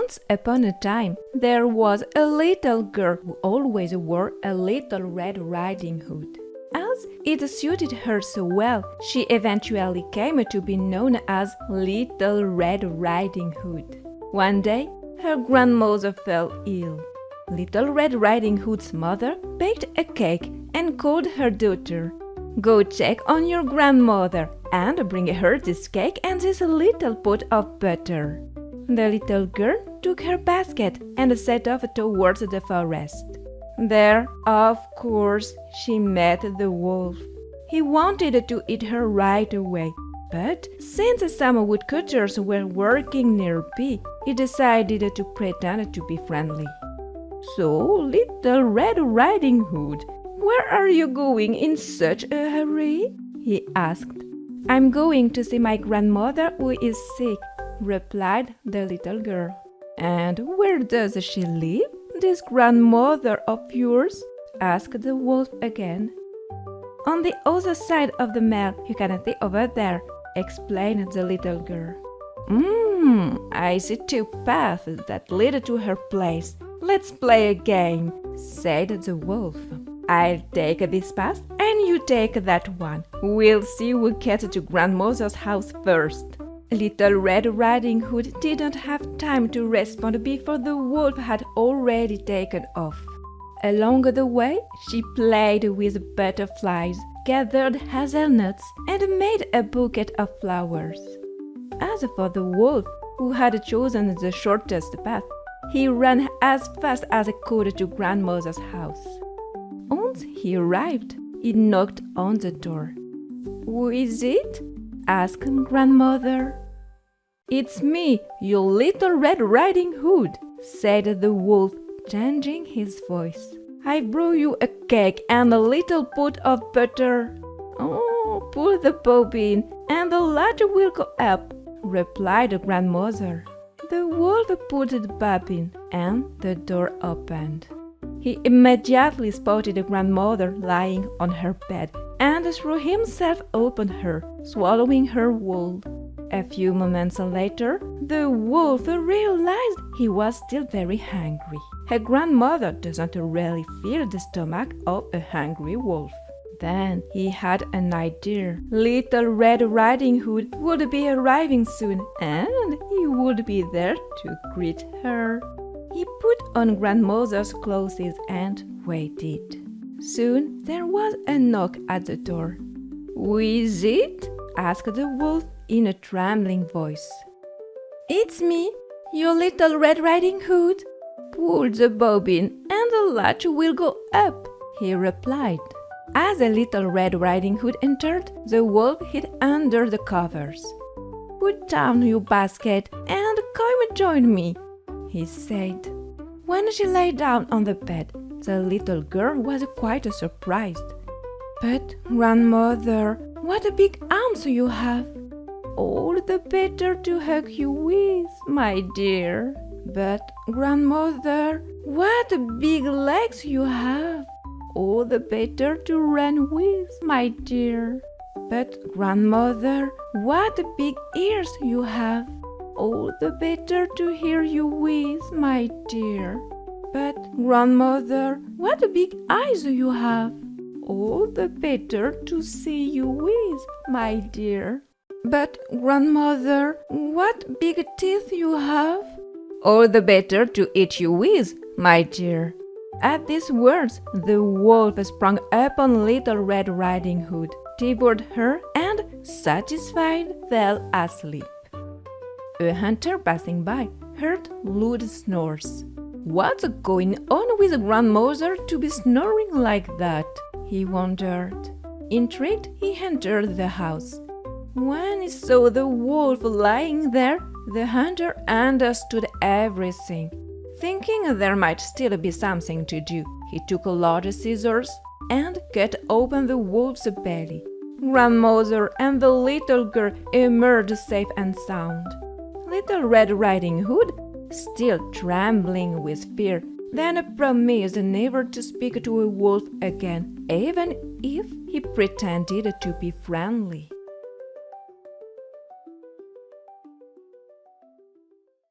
Once upon a time, there was a little girl who always wore a little Red Riding Hood. As it suited her so well, she eventually came to be known as Little Red Riding Hood. One day, her grandmother fell ill. Little Red Riding Hood's mother baked a cake and called her daughter. "Go check on your grandmother and bring her this cake and this little pot of butter." The little girl took her basket and set off towards the forest. There, of course, she met the wolf. He wanted to eat her right away, but since some woodcutters were working nearby, he decided to pretend to be friendly. "So, Little Red Riding Hood, where are you going in such a hurry?" he asked. "I'm going to see my grandmother who is sick," replied the little girl. "And where does she live, this grandmother of yours?" asked the wolf again. "On the other side of the mill, you can see over there," explained the little girl. I see two paths that lead to her place. Let's play a game," said the wolf. "I'll take this path and you take that one. We'll see who gets to grandmother's house first." Little Red Riding Hood didn't have time to respond before the wolf had already taken off. Along the way, she played with butterflies, gathered hazelnuts, and made a bouquet of flowers. As for the wolf, who had chosen the shortest path, he ran as fast as he could to grandmother's house. Once he arrived, he knocked on the door. "Who is it?" asked grandmother. "It's me, your Little Red Riding Hood," said the wolf, changing his voice. "I brought you a cake and a little pot of butter." "Oh, pull the bobbin and the latch will go up," replied grandmother. The wolf pulled the bobbin and the door opened. He immediately spotted grandmother lying on her bed and threw himself upon her, swallowing her whole. A few moments later, the wolf realized he was still very hungry. Her grandmother doesn't really fill the stomach of a hungry wolf. Then he had an idea. Little Red Riding Hood would be arriving soon, and he would be there to greet her. He put on grandmother's clothes and waited. Soon there was a knock at the door. "Who is it?" asked the wolf in a trembling voice. "It's me, your Little Red Riding Hood." "Pull the bobbin and the latch will go up," he replied. As the Little Red Riding Hood entered, the wolf hid under the covers. "Put down your basket and come join me," he said. When she lay down on the bed, the little girl was quite surprised. "But, grandmother, what big arms you have!" "All the better to hug you with, my dear." "But, grandmother, what big legs you have!" "All the better to run with, my dear." "But, grandmother, what big ears you have!" "All the better to hear you with, my dear." "But, grandmother, what big eyes you have!" "All the better to see you with, my dear." "But, grandmother, what big teeth you have!" "All the better to eat you with, my dear." At these words, the wolf sprang upon Little Red Riding Hood, devoured her, and, satisfied, fell asleep. A hunter passing by heard loud snores. "What's going on with grandmother to be snoring like that?" he wondered. Intrigued, he entered the house. When he saw the wolf lying there, the hunter understood everything. Thinking there might still be something to do, he took large scissors and cut open the wolf's belly. Grandmother and the little girl emerged safe and sound. Little Red Riding Hood, still trembling with fear, then promised never to speak to a wolf again, even if he pretended to be friendly.